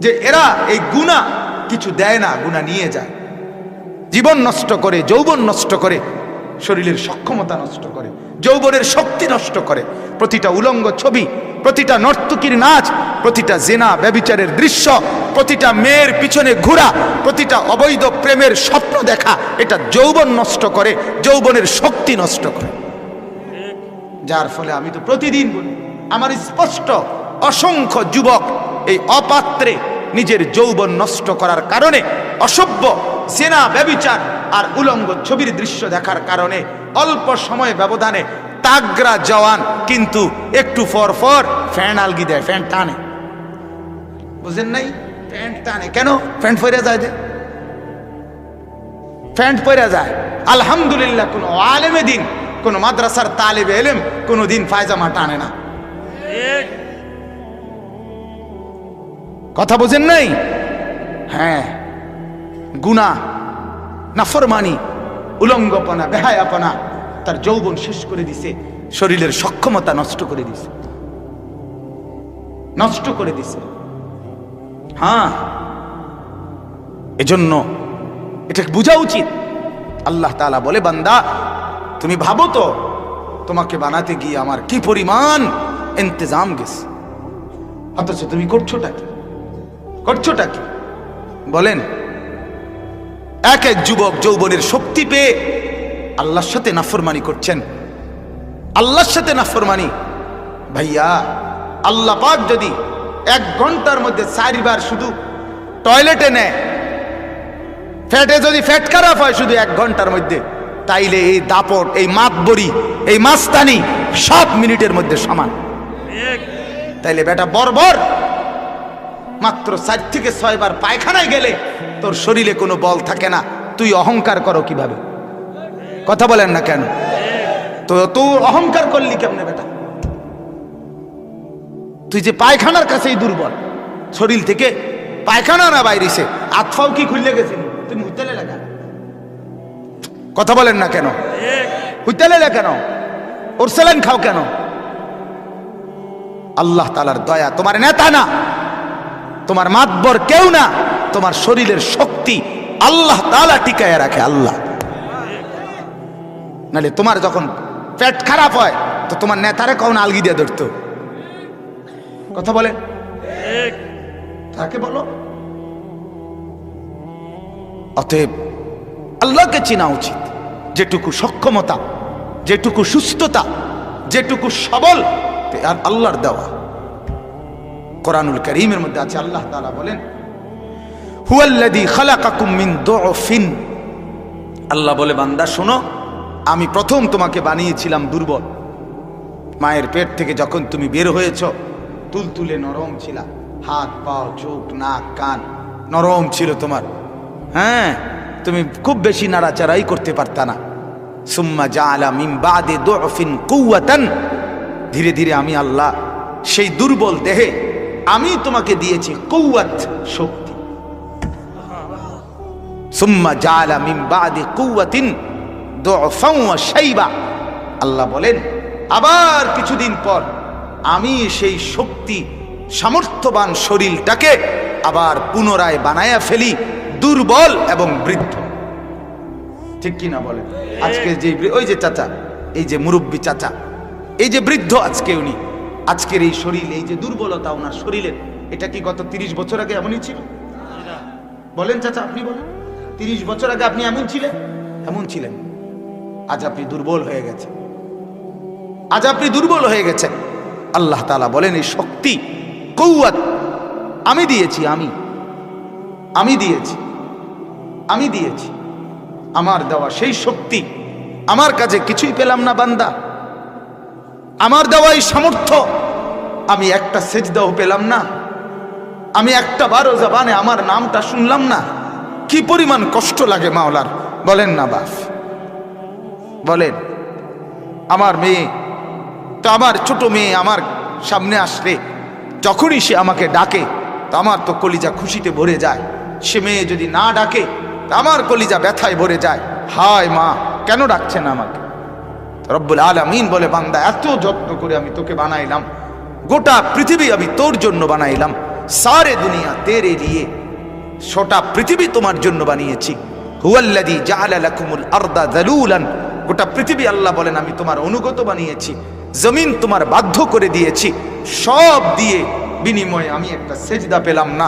যে এরা এই গুনাহ কিছু দেয় না, গুনাহ নিয়ে যায়, জীবন নষ্ট করে, যৌবন নষ্ট করে, শরীরের সক্ষমতা নষ্ট করে, যৌবনের শক্তি নষ্ট করে। প্রতিটা উলঙ্গ ছবি, প্রতিটা নর্তকীর নাচ, প্রতিটা জেনা ব্যভিচারের দৃশ্য, প্রতিটা মেয়ের পিছনে ঘোরা, প্রতিটা অবৈধ প্রেমের স্বপ্ন দেখা, এটা যৌবন নষ্ট করে, যৌবনের শক্তি নষ্ট করে। যার ফলে আমি তো প্রতিদিন বলি, আমার স্পষ্ট অসংখ্য যুবক এই অপাত্রে নিজের যৌবন নষ্ট করার কারণে, অসভ্য জেনা ব্যভিচার আর উলঙ্গ ছবির দৃশ্য দেখার কারণে অল্প সময় ব্যবধানে তাগরা জওয়ান, কিন্তু একটু পর পর ফ্যান আলগি দেয়, ফ্যান টানে। বুঝেন নাই? প্যান্ট টানে কেন? প্যান্ট পরে যায়, প্যান্ট পরে যায়। আলহামদুলিল্লাহ, কোন আলেমে দিন, কোন মাদ্রাসার তালেবে এলেম কোনদিন পায়জামা টানে না। কথা বোঝেন নাই? হ্যাঁ, গুনাহ, নাফরমানি, উলঙ্গপনা, বেহায়াপনা তার যৌবন শেষ করে দিছে, শরীরের সক্ষমতা নষ্ট করে দিছে, নষ্ট করে দিছে। হ্যাঁ, এজন্য এটা বোঝা উচিত। আল্লাহ তাআলা বলে, বান্দা তুমি ভাবো তো তোমাকে বানাতে গিয়ে আমার কি পরিমাণ ইন্তজাম গেছে, অথচ তুমি করছোটা কি? করছোটা কি বলেন? এক এক যুবক যৌবনের শক্তি পেয়ে আল্লাহর সাথে নাফরমানি করছেন, আল্লাহর সাথে নাফরমানি। ভাইয়া, আল্লাহ পাক যদি 1 ঘন্টার মধ্যে 4 বার শুধু টয়লেটে নেয়, ফ্যাটে যদি ফ্যাট খারাপ হয় শুধু 1 ঘন্টার মধ্যে, তাইলে এই দাপট, এই মাতবরি, এই মাস্তানি সব মিনিটের মধ্যে সমান। তাইলে বেটা বর্বর, মাত্র 4 থেকে 6 বার পায়খানায় গেলে তোর শরীরে কোনো বল থাকে না, তুই অহংকার করো কিভাবে? কথা বলেন না কেন? তো তুই অহংকার করলি কেমনে বেটা? তুই যে পায়খানার কাছেই দুর্বল, শরীর থেকে পায়খানা না বাইরেছে, আতফাও কি খুললে গেছে, তুমি হুইতেলে লাগা। কথা বলেন না কেন? হুইতেলে কেন? ওর সেলেন খাও কেন? আল্লাহ তাআলার দয়া, তোমার নেতা না, তোমার মাতবর কেউ না, তোমার শরীরের শক্তি আল্লাহ তাআলা টিকায় রাখে। আল্লাহ, নালে তোমার যখন পেট খারাপ হয় তো তোমার নেতারে কখন আলগি দিয়ে ধরতো? কথা বলে তাকে বলো। অতএব আল্লাহকে চেনা উচিত। যেটুকু সক্ষমতা, যেটুকু সুস্থতা, যেটুকু সবল, আর আল্লাহর দেওয়া। কোরআনুল কারীমের মধ্যে আছে, আল্লাহ তাআলা বলেন, হুয়াল্লাযী খালাকাকুম মিন দুআফিন। আল্লাহ বলে, বান্দা শোনো, আমি প্রথম তোমাকে বানিয়েছিলাম দুর্বল। মায়ের পেট থেকে যখন তুমি বের হয়েছ, তুলতুলে নরম ছিলা, হাত পাও, চোখ, নাক, কান নরম ছিল তোমার। হ্যাঁ, তুমি খুব বেশি নাড়াচাড়াই করতে পারতা না। সুম্মা জাআলা মিন বাদি দুআফিন কুওয়াতান। ধীরে ধীরে আমি আল্লাহ সেই দুর্বল দেহে আমি তোমাকে দিয়েছি কুওয়াত, শক্তি। সুম্মা জাআলা মিন বাদি কুওয়াতিন দুআফান ওয়া শাইবা। আল্লাহ বলেন, আবার কিছুদিন পর আমি সেই শক্তি সামর্থ্যবান শরীরটাকে আবার পুনরায় বানায়া ফেলি দুর্বল এবং বৃদ্ধ। ঠিক কি না বলেন? আজকে যে ওই যে চাচা, এই যে মুরব্বী চাচা, এই যে বৃদ্ধ আজকে উনি, আজকের এই শরীর, এই যে দুর্বলতা ওনার শরীরের, এটা কি গত 30 বছর আগে এমনই ছিল? বলেন চাচা, আপনি বলেন, 30 বছর আগে আপনি এমন ছিলেন? এমন ছিলেন। আজ আপনি দুর্বল হয়ে গেছেন, আজ আপনি দুর্বল হয়ে গেছেন। আল্লাহ তাআলা বলেন, এই শক্তি, কুওয়াত আমি দিয়েছি, আমি দিয়েছি, আমি দিয়েছি। আমার দেওয়া সেই শক্তি, আমার কাছে কিছুই পেলাম না বান্দা। আমার দেওয়া এই সামর্থ্য, আমি একটা সেজদাও পেলাম না, আমি একটা বারো জবানে আমার নামটা শুনলাম না। কি পরিমাণ কষ্ট লাগে মাওলার, বলেন না বাপ? বলেন। আমার মেয়ে তো, আমার ছোট মেয়ে আমার সামনে আসলে যখনই সে আমাকে ডাকে, তো আমার তো কলিজা খুশিতে ভরে যায়। সে মেয়ে যদি না ডাকে, তো আমার কলিজা ব্যথায় ভরে যায়। হায় মা, কেন ডাকছেন আমাকে? রব্বুল আলামিন বলে, বান্দা এত যত্ন করে আমি তোকে বানাইলাম, গোটা পৃথিবী আমি তোর জন্য বানাইলাম, सारे दुनिया तेरे लिए, छोटा पृथ्वी तुम्हार जন্য বানিয়েছি। হুয়াল্লাযী জাআলা লাকুমুল আরদা যালুলান, গোটা পৃথিবী আল্লাহ বলেন আমি তোমার অনুগত বানিয়েছি, জমিন তোমার বাধ্য করে দিয়েছি। সব দিয়ে বিনিময়ে আমি একটা সেজদা পেলাম না,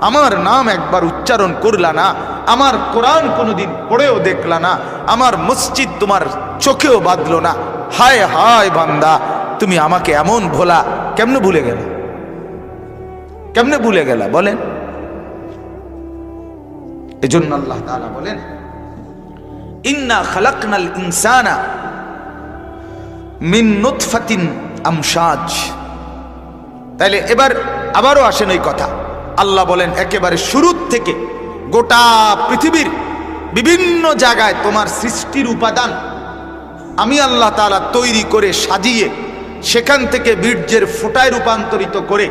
আমার নাম একবার উচ্চারণ করলা না, আমার কোরআন কোনোদিন পড়েও দেখলা না, আমার মসজিদ তোমার চোখেও বাঁধলো না। হায় হায় বান্দা, তুমি আমাকে এমন ভোলা কেমনে ভুলে গেলা? কেমনে ভুলে গেলা বলেন? এজন্য আল্লাহ তাআলা বলেন ইন্না খালাকনাল ইনসানা মিন নুতফাতিন আমশাজ। তাইলে এবার আবারও আসেন ওই কথা, আল্লাহ বলেন একেবারে শুরুর থেকে গোটা পৃথিবীর বিভিন্ন জায়গায় তোমার সৃষ্টির উপাদান আমি আল্লাহ তাআলা তৈরি করে সাজিয়ে, সেখান থেকে বীর্যের ফোঁটায় রূপান্তরিত করে,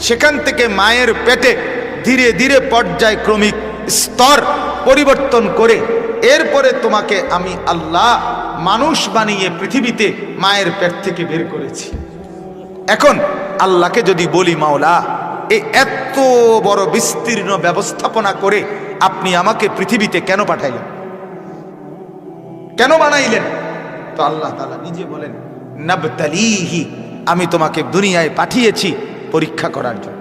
সেখান থেকে মায়ের পেটে ধীরে ধীরে পর্যায়ক্রমিক স্তর পরিবর্তন করে এরপরে তোমাকে আমি আল্লাহ মানুষ বানিয়ে পৃথিবীতে মায়ের পেট থেকে বের করেছি। এখন আল্লাহকে যদি বলি মাওলা, এই এত বড় বিস্তীর্ণ ব্যবস্থাপনা করে আপনি আমাকে পৃথিবীতে কেন পাঠাইলেন, কেন বানাইলেন? তো আল্লাহ তাআলা নিজে বলেন নাবতালিহি, আমি তোমাকে দুনিয়ায় পাঠিয়েছি পরীক্ষা করার জন্য।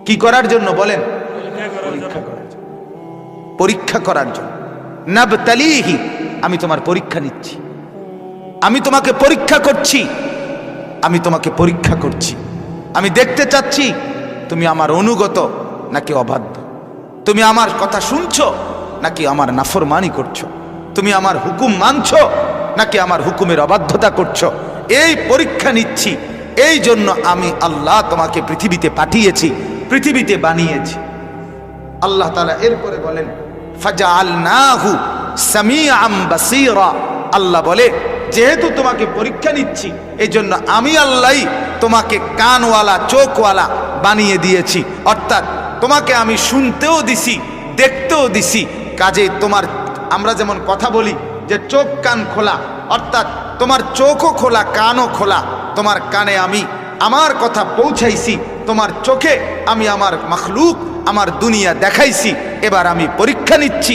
কি করার জন্য বলেন? পরীক্ষা করার জন্য। পরীক্ষা করার জন্য। নাবতালিহি, আমি তোমার পরীক্ষা নিচ্ছি, আমি তোমাকে পরীক্ষা করছি, আমি তোমাকে পরীক্ষা করছি। আমি দেখতে চাচ্ছি তুমি আমার অনুগত নাকি অবাধ্য, তুমি আমার কথা শুনছো নাকি আমার নাফরমানি করছো, তুমি আমার হুকুম মানছো নাকি আমার হুকুমের অবাধ্যতা করছো। এই পরীক্ষা নিচ্ছি, এই জন্য আমি আল্লাহ তোমাকে পৃথিবীতে পাঠিয়েছি, পৃথিবীতে বানিয়েছি। আল্লাহ তাআলা এরপরে বলেন ফাজআলনাহু সামিআম বাসীরা, আল্লাহ বলে যেহেতু তোমাকে পরীক্ষা নিচ্ছি এই জন্য আমি আল্লাহ তোমাকে কানওয়ালা চোখওয়ালা বানিয়ে দিয়েছি। অর্থাৎ তোমাকে আমি শুনতেও দিছি, দেখতেও দিছি। কাজে তোমার, আমরা যেমন কথা বলি যে চোখ কান খোলা, অর্থাৎ তোমার চোখও খোলা কানও খোলা, তোমার কানে আমি আমার কথা পৌঁছাইছি, তোমার চোখে আমি আমার মখলুক আমার দুনিয়া দেখাইছি। এবার আমি পরীক্ষা নিচ্ছি।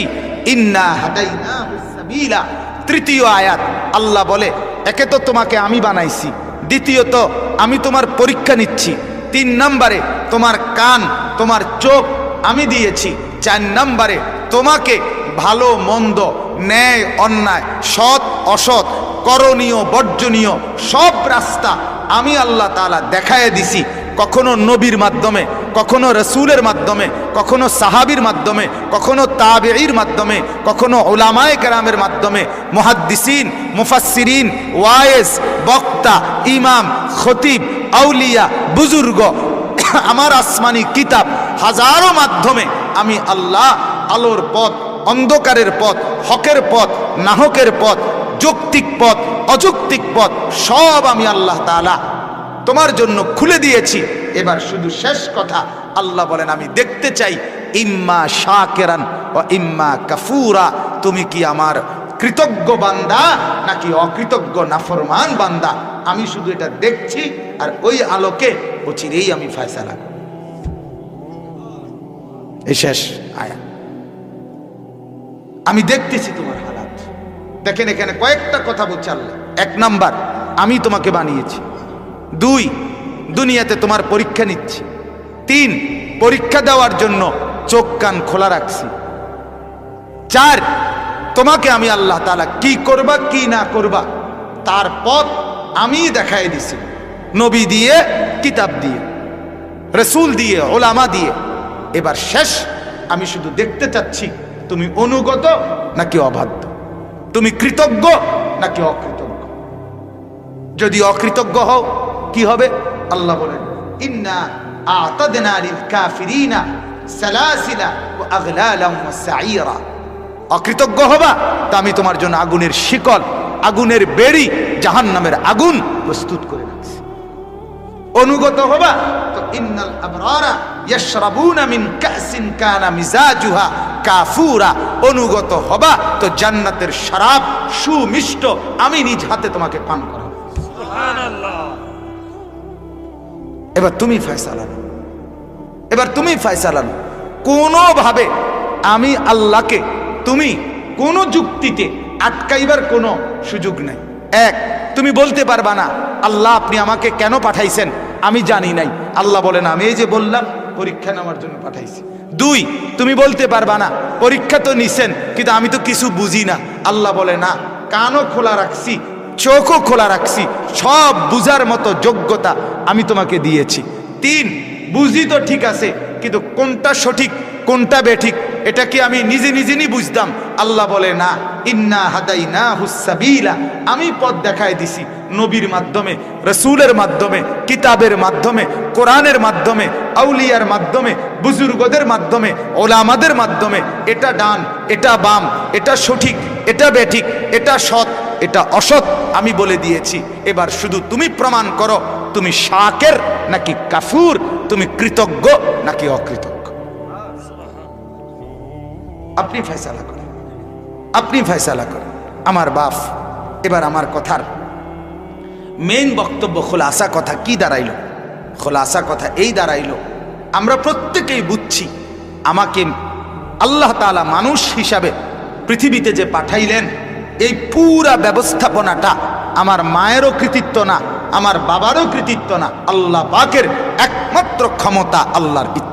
ইন্না হাদাইনাহুস সাবিলা, তৃতীয় আয়াত আল্লাহ বলে একে তো তোমাকে আমি বানাইছি, দ্বিতীয়ত আমি তোমার পরীক্ষা নিচ্ছি, 3 নম্বরে তোমার কান তোমার চোখ আমি দিয়েছি, 4 নম্বরে তোমাকে ভালো মন্দ ন্যায় অন্যায় সৎ অসৎ করণীয় বর্জনীয় সব রাস্তা আমি আল্লাহ তাআলা দেখায় দিছি। কখনো নবীর মাধ্যমে, কখনো রসুলের মাধ্যমে, কখনো সাহাবীর মাধ্যমে, কখনো তাবেঈর মাধ্যমে, কখনো উলামায়ে কেরামের মাধ্যমে, মুহাদ্দিসিন মুফাসসিরিন ওয়াইজ বক্তা ইমাম খতিব আউলিয়া বুজুর্গ আমার আসমানি কিতাব হাজারো মাধ্যমে আমি আল্লাহ আলোর পথ অন্ধকারের পথ হকের পথ নাহকের পথ যৌক্তিক পথ অযৌক্তিক পথ সব আমি আল্লাহ তাআলা তোমার জন্য খুলে দিয়েছি। এবার শুধু শেষ কথা আল্লাহ বলেন আমি দেখতে চাই ইম্মা শাকিরান ও ইম্মা কাফুরা, তুমি কি আমার কৃতজ্ঞ বান্দা নাকি অকৃতজ্ঞ নাফরমান বান্দা। আমি শুধু এটা দেখছি আর ওই আলোকে অচিরেই আমি ফয়সালা করব। এই শেষ আয়াত। আমি দেখতেছি তোমার হালাত। দেখেন এখানে কয়েকটা কথা বলছে আল্লাহ। 1 নাম্বার, আমি তোমাকে বানিয়েছি। 2, দুনিয়াতে তোমার পরীক্ষা নিচ্ছি। 3, পরীক্ষা দেওয়ার জন্য চোখ কান খোলা রাখছি। 4, তোমাকে আমি আল্লাহ তাআলা কি করবা কি না করবা তার পথ আমি দেখাই দিছি, নবী দিয়ে, কিতাব দিয়ে, রসুল দিয়ে, ওলামা দিয়ে। এবার শেষ, আমি শুধু দেখতে চাচ্ছি তুমি অনুগত নাকি অবাধ্য, তুমি কৃতজ্ঞ নাকি অকৃতজ্ঞ। যদি অকৃতজ্ঞ হও কি হবে? আল্লাহ বলেন ইন্না আ'তাদনা লিল কাফিরিনা সালাসিলা ওয়া আগলালাম ওয়া সাঈরা। অকৃতজ্ঞ হবা তা আমি তোমার জন্য আগুনের শিকল, আগুনের বেড়ি, জাহান্নামের আগুন প্রস্তুত করে রাখছি। অনুগত হবা তো ইন্নাল আবরারা ইয়াশরাবুনা মিন কাসিন কানা মিজাজুহা কাফুরা। অনুগত হবা তো জান্নাতের শরাব সুমিষ্ট আমি নিজ হাতে তোমাকে পান করাবো। সুবহানাল্লাহ। এবার তুমি ফয়সালা নাও। এবার তুমি ফয়সালা নাও। কোনোভাবে আমি আল্লাহকে তুমি কোনো যুক্তিতে আটকাইবার কোনো সুযোগ নাই। এক, তুমি বলতে পারবা না আল্লাহ আপনি আমাকে কেন পাঠাইছেন আমি জানি নাই। আল্লাহ বলেন আমি এই যে বললাম পরীক্ষা নেওয়ার জন্য পাঠাইছি। দুই, তুমি বলতে পারবা না পরীক্ষা তো নিছেন কিন্তু আমি তো কিছু বুঝি না। আল্লাহ বলে না, কানও খোলা রাখছি, চোখও খোলা রাখছি, সব বুঝার মতো যোগ্যতা আমি তোমাকে দিয়েছি। তিন, বুঝি তো ঠিক আছে কিন্তু কোনটা সঠিক কোনটা বেঠিক এটা কি আমি নিজে নিজেই বুঝতাম? আল্লাহ বলে না, ইন্না হাদাইনাহুস সাবিলা, আমি পথ দেখায় দিছি নবীর মাধ্যমে, রাসূলের মাধ্যমে, কিতাবের মাধ্যমে, কোরআনের মাধ্যমে, আউলিয়ার মাধ্যমে, বুজুর্গদের মাধ্যমে, ওলামাদের মাধ্যমে। এটা ডান, এটা বাম, এটা সঠিক, এটা বেঠিক, এটা সৎ, এটা অসৎ আমি বলে দিয়েছি। এবার শুধু তুমি প্রমাণ করো তুমি শাকির নাকি কাফুর, তুমি কৃতজ্ঞ নাকি অকৃতজ্ঞ। আপনি ফয়সালা করেন, আপনি ফয়সালা করেন। আমার বাপ, এবার আমার কথার মেইন বক্তব্য খোলাসা কথা কি দাঁড়াইল? খোলাসা কথা এই দাঁড়াইল, আমরা প্রত্যেকেই বুঝছি আমাকে আল্লাহ তাআলা মানুষ হিসাবে পৃথিবীতে যে পাঠাইলেন, এই পুরা ব্যবস্থাপনাটা আমার মায়েরও কৃতিত্ব না, আমার বাবারও কৃতিত্ব না, আল্লাহ পাকের একমাত্র ক্ষমতা, আল্লাহর ইচ্ছা।